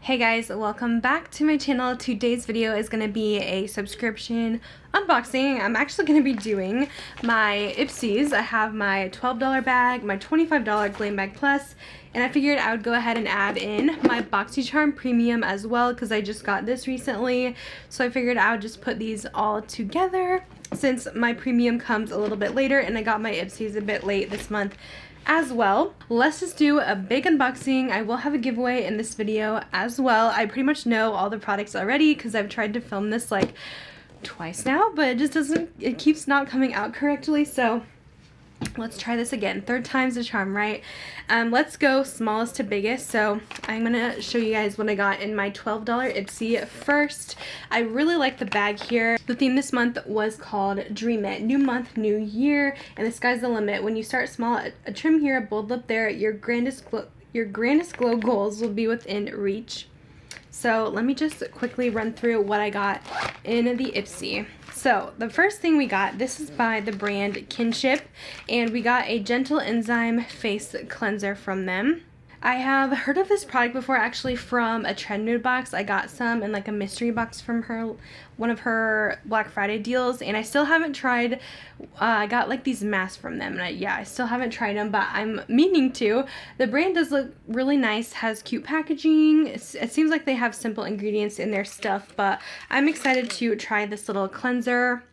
Hey guys, welcome back to my channel. Today's video is going to be a subscription unboxing. I'm actually going to be doing my Ipsys. I have my $12 bag, my $25 glam bag plus, and I figured I would go ahead and add in my Boxycharm premium as well because I just got this recently. So I figured I would just put these all together since my premium comes a little bit later and I got my Ipsys a bit late this month as well. Let's just do a big unboxing. I will have a giveaway in this video as well. I pretty much know all the products already because I've tried to film this like twice now, but it keeps not coming out correctly, so let's try this again. Third time's a charm, right? Let's go smallest to biggest. So I'm gonna show you guys what I got in my $12 Ipsy first. I really like the bag here. The theme this month was called Dream It. New month, new year, and the sky's the limit. When you start small, a trim here, a bold lip there, your grandest glow goals will be within reach. So let me just quickly run through what I got in the Ipsy. So the first thing we got, this is by the brand Kinship, and we got a gentle enzyme face cleanser from them. I have heard of this product before, actually from a trend nude box. I got some in like a mystery box from her, one of her Black Friday deals, and I still haven't tried. I got like these masks from them, and I still haven't tried them, but I'm meaning to. The brand does look really nice, has cute packaging. It seems like they have simple ingredients in their stuff, but I'm excited to try this little cleanser.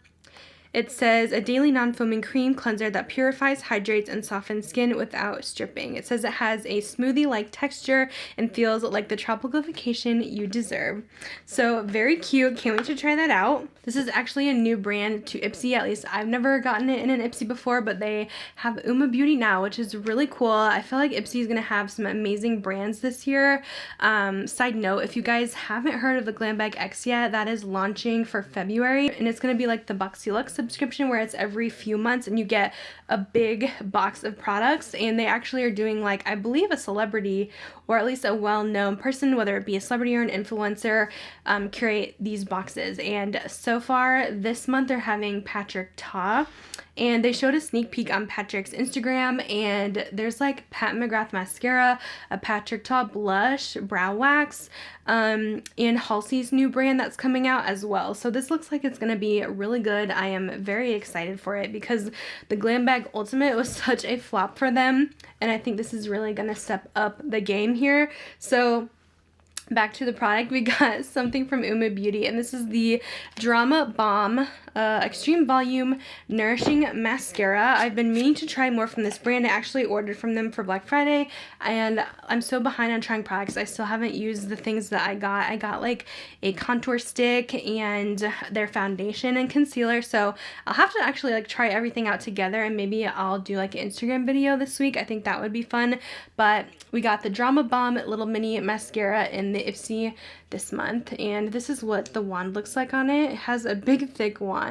It says a daily non-foaming cream cleanser that purifies, hydrates, and softens skin without stripping. It says it has a smoothie-like texture and feels like the tropical vacation you deserve. So very cute. Can't wait to try that out. This is actually a new brand to Ipsy. At least I've never gotten it in an Ipsy before, but they have Beauty now, which is really cool. I feel like Ipsy is going to have some amazing brands this year. Side note, if you guys haven't heard of the Glambag X yet, that is launching for February, and it's going to be like the Boxycharm subscription where it's every few months and you get a big box of products, and they actually are doing, like, I believe a celebrity or at least a well-known person, whether it be a celebrity or an influencer, curate these boxes. And so far this month they're having Patrick Ta, and they showed a sneak peek on Patrick's Instagram, and there's like Pat McGrath mascara, a Patrick Ta blush, brow wax, and Halsey's new brand that's coming out as well. So this looks like it's gonna be really good. I am very excited for it because the Glam Bag Ultimate was such a flop for them, and I think this is really gonna step up the game here. So back to the product, we got something from Beauty, and this is the Drama Bomb Extreme Volume Nourishing Mascara. I've been meaning to try more from this brand. I actually ordered from them for Black Friday, and I'm so behind on trying products. I still haven't used the things that I got. I got like a contour stick and their foundation and concealer, so I'll have to actually like try everything out together, and maybe I'll do like an Instagram video this week. I think that would be fun. But we got the Drama Bomb Little Mini Mascara in the Ipsy this month, and this is what the wand looks like on it. It has a big thick wand.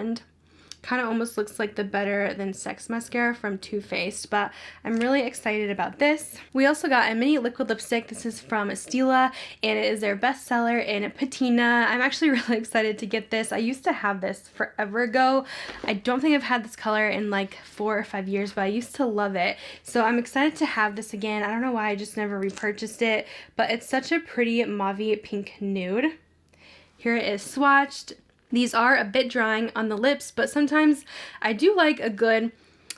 Kind of almost looks like the Better Than Sex mascara from Too Faced, but I'm really excited about this. We also got a mini liquid lipstick. This is from Stila, and it is their bestseller in Patina. I'm actually really excited to get this. I used to have this forever ago. I don't think I've had this color in like 4 or 5 years, but I used to love it. So I'm excited to have this again. I don't know why I just never repurchased it, but it's such a pretty mauve pink nude. Here it is swatched. These are a bit drying on the lips, but sometimes I do like a good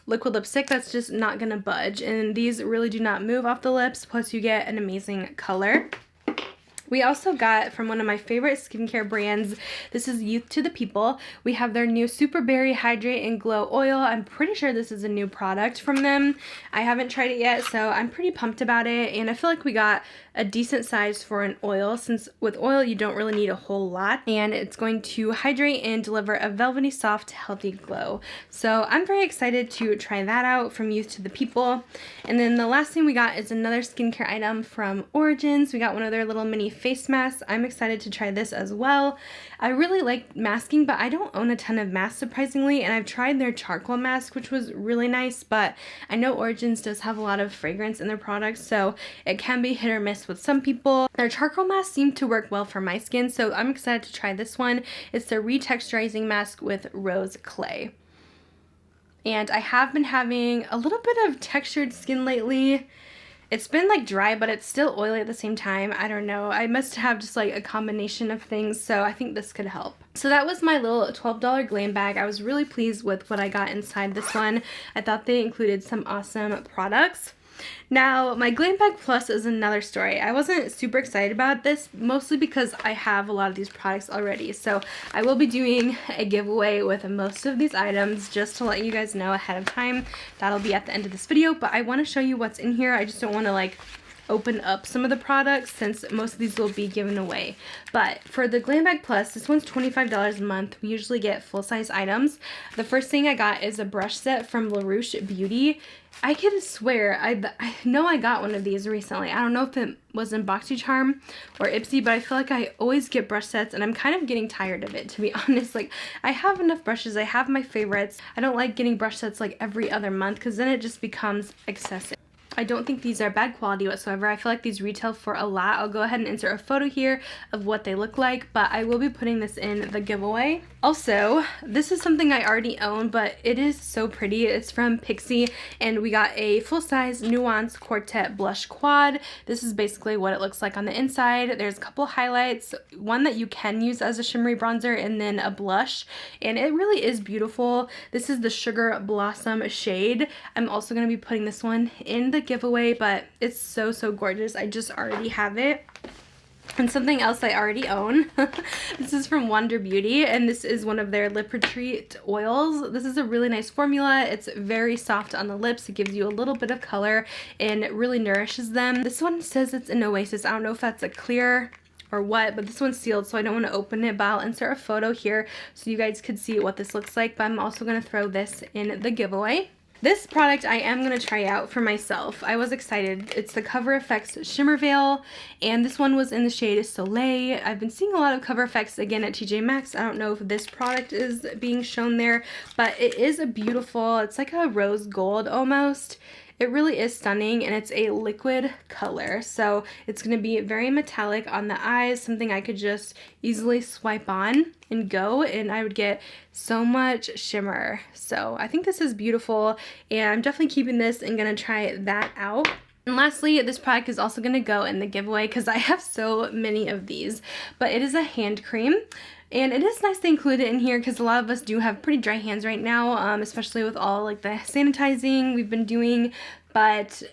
liquid lipstick that's just not gonna budge, and these really do not move off the lips, plus you get an amazing color. We also got from one of my favorite skincare brands, this is Youth to the People. We have their new Super Berry Hydrate and Glow Oil. I'm pretty sure this is a new product from them. I haven't tried it yet, so I'm pretty pumped about it, and I feel like we got a decent size for an oil, since with oil you don't really need a whole lot, and it's going to hydrate and deliver a velvety soft healthy glow. So I'm very excited to try that out from Youth to the People. And then the last thing we got is another skincare item from Origins. We got one of their little mini face masks. I'm excited to try this as well. I really like masking, but I don't own a ton of masks, surprisingly, and I've tried their charcoal mask, which was really nice, but I know Origins does have a lot of fragrance in their products, so it can be hit or miss with some people. Their charcoal mask seemed to work well for my skin, so I'm excited to try this one. It's the retexturizing mask with rose clay. And I have been having a little bit of textured skin lately, It's been like dry, but it's still oily at the same time. I don't know. I must have just like a combination of things, so I think this could help. So that was my little $12 glam bag. I was really pleased with what I got inside this one. I thought they included some awesome products. Now, my Glam Bag Plus is another story. I wasn't super excited about this, mostly because I have a lot of these products already. So I will be doing a giveaway with most of these items, just to let you guys know ahead of time. That'll be at the end of this video, but I want to show you what's in here. I just don't want to like open up some of the products since most of these will be given away. But for the Glam Bag Plus, this one's $25 a month. We usually get full-size items. The first thing I got is a brush set from LaRouche Beauty. I can swear, I know I got one of these recently. I don't know if it was in Boxycharm or Ipsy, but I feel like I always get brush sets and I'm kind of getting tired of it, to be honest. Like, I have enough brushes. I have my favorites. I don't like getting brush sets like every other month because then it just becomes excessive. I don't think these are bad quality whatsoever. I feel like these retail for a lot. I'll go ahead and insert a photo here of what they look like, but I will be putting this in the giveaway. Also, this is something I already own, but it is so pretty. It's from Pixie, and we got a full-size Nuance Quartet Blush Quad. This is basically what it looks like on the inside. There's a couple highlights, one that you can use as a shimmery bronzer, and then a blush, and it really is beautiful. This is the Sugar Blossom shade. I'm also going to be putting this one in the giveaway, but it's so gorgeous. I just already have it. And something else I already own. This is from Wonder Beauty, and this is one of their Lip Retreat oils. This is a really nice formula. It's very soft on the lips. It gives you a little bit of color and it really nourishes them. This one says it's an Oasis. I don't know if that's a clear or what, but this one's sealed, so I don't want to open it, but I'll insert a photo here so you guys could see what this looks like. But I'm also going to throw this in the giveaway. This product I am going to try out for myself. I was excited. It's the Cover FX Shimmer Veil, and this one was in the shade Soleil. I've been seeing a lot of Cover FX again at TJ Maxx. I don't know if this product is being shown there, but it is a beautiful, it's like a rose gold almost. It really is stunning, and it's a liquid color, so it's going to be very metallic on the eyes, something I could just easily swipe on and go, and I would get so much shimmer. So I think this is beautiful, and I'm definitely keeping this and going to try that out. And lastly, this product is also going to go in the giveaway because I have so many of these, but it is a hand cream. And it is nice to include it in here because a lot of us do have pretty dry hands right now, especially with all like the sanitizing we've been doing. But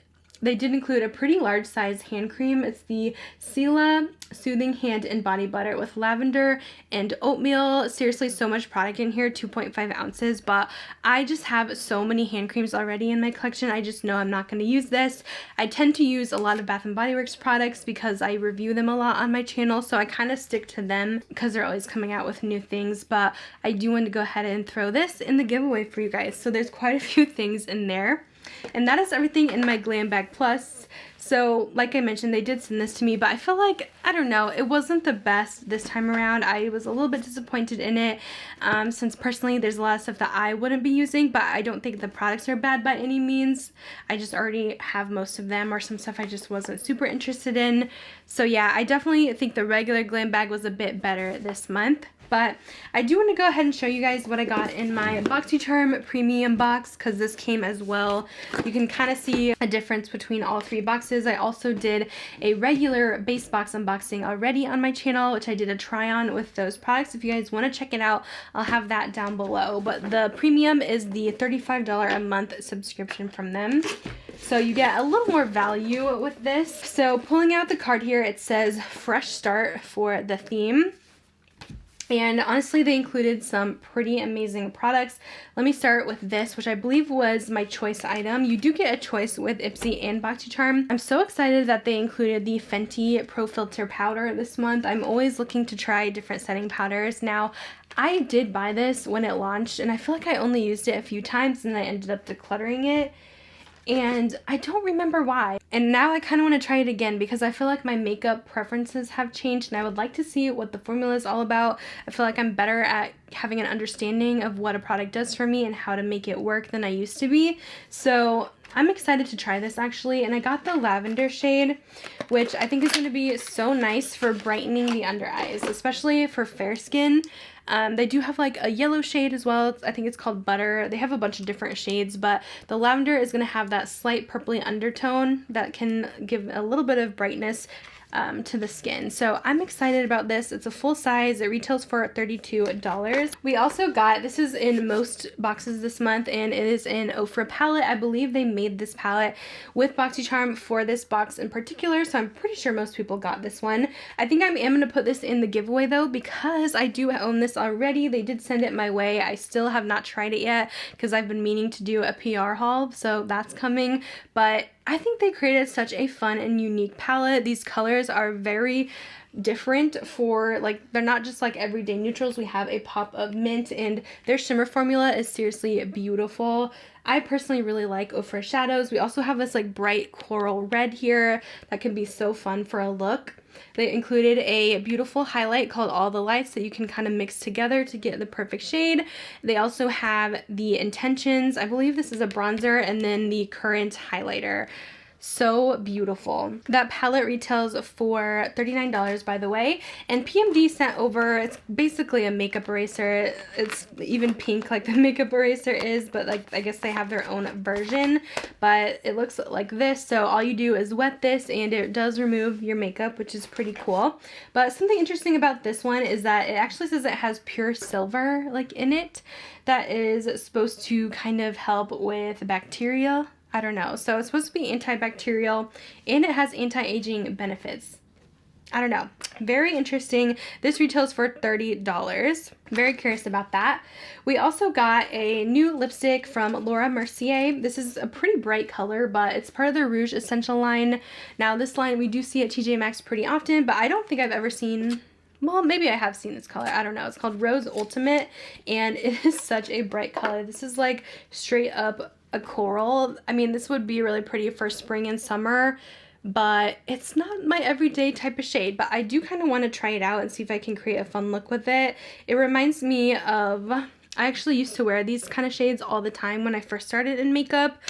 they did include a pretty large size hand cream. It's the Sela Soothing Hand and Body Butter with lavender and oatmeal. Seriously, so much product in here, 2.5 ounces. But I just have so many hand creams already in my collection. I just know I'm not going to use this. I tend to use a lot of Bath & Body Works products because I review them a lot on my channel. So I kind of stick to them because they're always coming out with new things. But I do want to go ahead and throw this in the giveaway for you guys. So there's quite a few things in there. And that is everything in my Glam Bag Plus. So, like I mentioned, they did send this to me, but I feel like, I don't know, it wasn't the best this time around. I was a little bit disappointed in it, since personally there's a lot of stuff that I wouldn't be using, but I don't think the products are bad by any means. I just already have most of them, or some stuff I just wasn't super interested in. So yeah, I definitely think the regular Glam Bag was a bit better this month. But I do want to go ahead and show you guys what I got in my Boxycharm premium box, because this came as well. You can kind of see a difference between all three boxes. I also did a regular base box unboxing already on my channel, which I did a try on with those products. If you guys want to check it out, I'll have that down below. But the premium is the $35 a month subscription from them. So you get a little more value with this. So pulling out the card here, it says Fresh Start for the theme. And honestly, they included some pretty amazing products. Let me start with this, which I believe was my choice item. You do get a choice with Ipsy and Boxycharm. I'm so excited that they included the Fenty Pro Filter Powder this month. I'm always looking to try different setting powders. Now, I did buy this when it launched, and I feel like I only used it a few times, and I ended up decluttering it. And I don't remember why. And now I kind of want to try it again because I feel like my makeup preferences have changed and I would like to see what the formula is all about. I feel like I'm better at having an understanding of what a product does for me and how to make it work than I used to be. So I'm excited to try this actually, and I got the lavender shade, which I think is going to be so nice for brightening the under eyes, especially for fair skin. They do have like a yellow shade as well. I think it's called Butter. They have a bunch of different shades, but the lavender is going to have that slight purpley undertone that can give a little bit of brightness to the skin. So I'm excited about this. It's a full size. It retails for $32. We also got, this is in most boxes this month, and it is an Ofra palette. I believe they made this palette with Boxycharm for this box in particular, so I'm pretty sure most people got this one. I think I am going to put this in the giveaway though, because I do own this already. They did send it my way. I still have not tried it yet because I've been meaning to do a PR haul, so that's coming. But I think they created such a fun and unique palette. These colors are very different for, like, they're not just like everyday neutrals. We have a pop of mint, and their shimmer formula is seriously beautiful. I personally really like Ofra shadows. We also have this like bright coral red here that can be so fun for a look. They included a beautiful highlight called All the Lights that you can kind of mix together to get the perfect shade. They also have the Intentions. I believe this is a bronzer, and then the Current highlighter. So beautiful. That palette retails for $39, by the way, and PMD sent over, it's basically a makeup eraser. It's even pink like the makeup eraser is, but like I guess they have their own version, but it looks like this. So all you do is wet this and it does remove your makeup, which is pretty cool. But something interesting about this one is that it actually says it has pure silver like in it. That is supposed to kind of help with bacteria. I don't know. So it's supposed to be antibacterial, and it has anti-aging benefits. I don't know. Very interesting. This retails for $30. Very curious about that. We also got a new lipstick from Laura Mercier. This is a pretty bright color, but it's part of the Rouge Essential line. Now this line we do see at TJ Maxx pretty often, but I don't think I've ever seen, well, maybe I have seen this color. I don't know. It's called Rose Ultimate, and it is such a bright color. This is like straight up a coral. I mean, this would be really pretty for spring and summer, but it's not my everyday type of shade. But I do kind of want to try it out and see if I can create a fun look with it. It reminds me of, I actually used to wear these kind of shades all the time when I first started in makeup.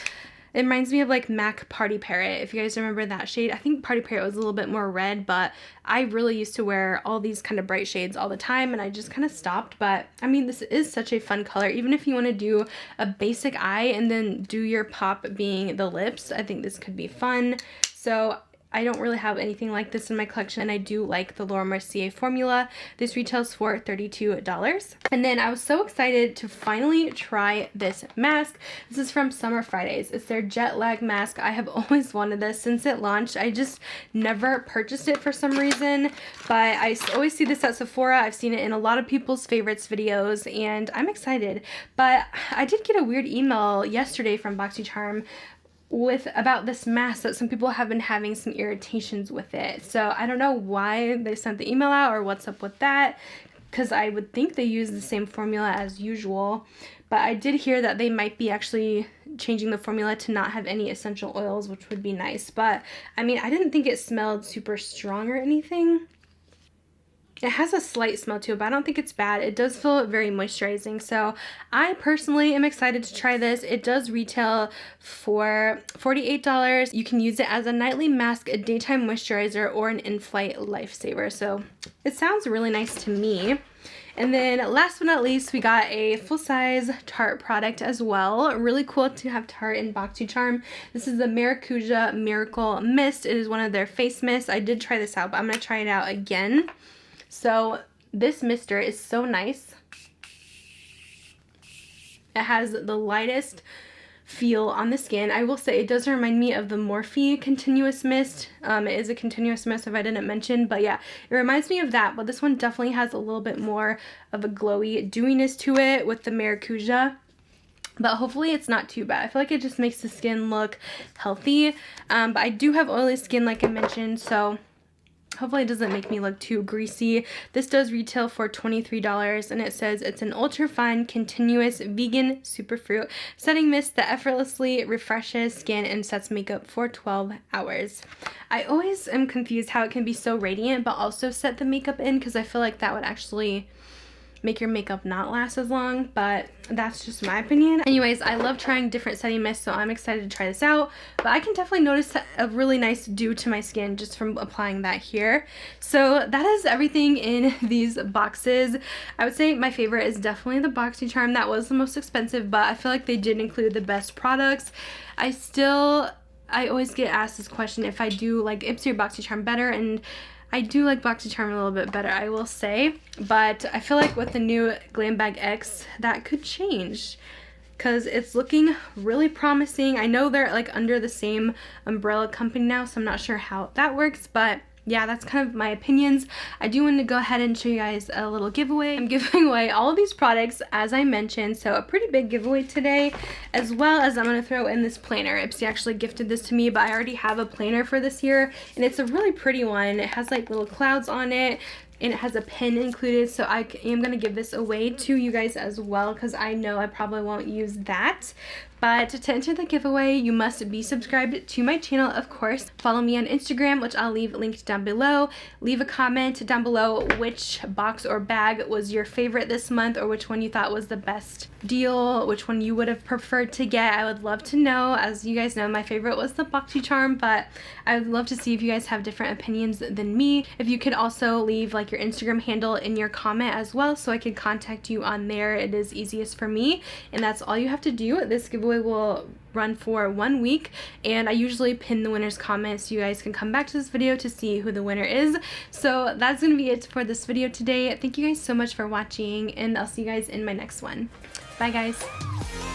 It reminds me of like MAC Party Parrot, if you guys remember that shade. I think Party Parrot was a little bit more red, but I really used to wear all these kind of bright shades all the time, and I just kind of stopped. But I mean, this is such a fun color. Even if you want to do a basic eye and then do your pop being the lips, I think this could be fun. So I don't really have anything like this in my collection, and I do like the Laura Mercier formula. This retails for $32. And then I was so excited to finally try this mask. This is from Summer Fridays. It's their jet lag mask. I have always wanted this since it launched. I just never purchased it for some reason, but I always see this at Sephora. I've seen it in a lot of people's favorites videos, and I'm excited. But I did get a weird email yesterday from Boxycharm about this mask, that some people have been having some irritations with it. So I don't know why they sent the email out or what's up with that, because I would think they use the same formula as usual. But I did hear that they might be actually changing the formula to not have any essential oils, which would be nice. But I mean, I didn't think it smelled super strong or anything. It has a slight smell to it, but I don't think it's bad. It does feel very moisturizing, so I personally am excited to try this. It does retail for $48. You can use it as a nightly mask, a daytime moisturizer, or an in-flight lifesaver. So it sounds really nice to me. And then last but not least, we got a full-size Tarte product as well. Really cool to have Tarte in Boxycharm. This is the Maracuja Miracle Mist. It is one of their face mists. I did try this out, but I'm going to try it out again. So this mister is so nice. It has the lightest feel on the skin. I will say it does remind me of the Morphe Continuous Mist. It is a continuous mist if I didn't mention, but yeah, it reminds me of that, but this one definitely has a little bit more of a glowy dewiness to it with the Maracuja. But hopefully it's not too bad. I feel like it just makes the skin look healthy. But I do have oily skin like I mentioned, so hopefully it doesn't make me look too greasy. This does retail for $23, and it says it's an ultra fine, continuous, vegan superfruit setting mist that effortlessly refreshes skin and sets makeup for 12 hours. I always am confused how it can be so radiant but also set the makeup in, because I feel like that would actually make your makeup not last as long, but that's just my opinion. Anyways, I love trying different setting mists, so I'm excited to try this out. But I can definitely notice a really nice dew to my skin just from applying that here. So that is everything in these boxes. I would say my favorite is definitely the Boxycharm. That was the most expensive, but I feel like they did include the best products. I always get asked this question if I do like Ipsy or Boxycharm better, and I do like Boxycharm a little bit better, I will say, but I feel like with the new Glambag X, that could change because it's looking really promising. I know they're like under the same umbrella company now, so I'm not sure how that works, but yeah, that's kind of my opinions. I do want to go ahead and show you guys a little giveaway. I'm giving away all of these products as I mentioned, so a pretty big giveaway today, as well as I'm going to throw in this planner. Ipsy actually gifted this to me, but I already have a planner for this year, and it's a really pretty one. It has like little clouds on it, and it has a pen included, so I am going to give this away to you guys as well because I know I probably won't use that. But to enter the giveaway, you must be subscribed to my channel, of course. Follow me on Instagram, which I'll leave linked down below. Leave a comment down below which box or bag was your favorite this month, or which one you thought was the best deal, which one you would have preferred to get. I would love to know. As you guys know, my favorite was the Boxycharm, but I would love to see if you guys have different opinions than me. If you could also leave like your Instagram handle in your comment as well, so I can contact you on there. It is easiest for me, and that's all you have to do. This giveaway will run for 1 week, and I usually pin the winner's comments so you guys can come back to this video to see who the winner is. So that's gonna be it for this video today. Thank you guys so much for watching, and I'll see you guys in my next one. Bye guys.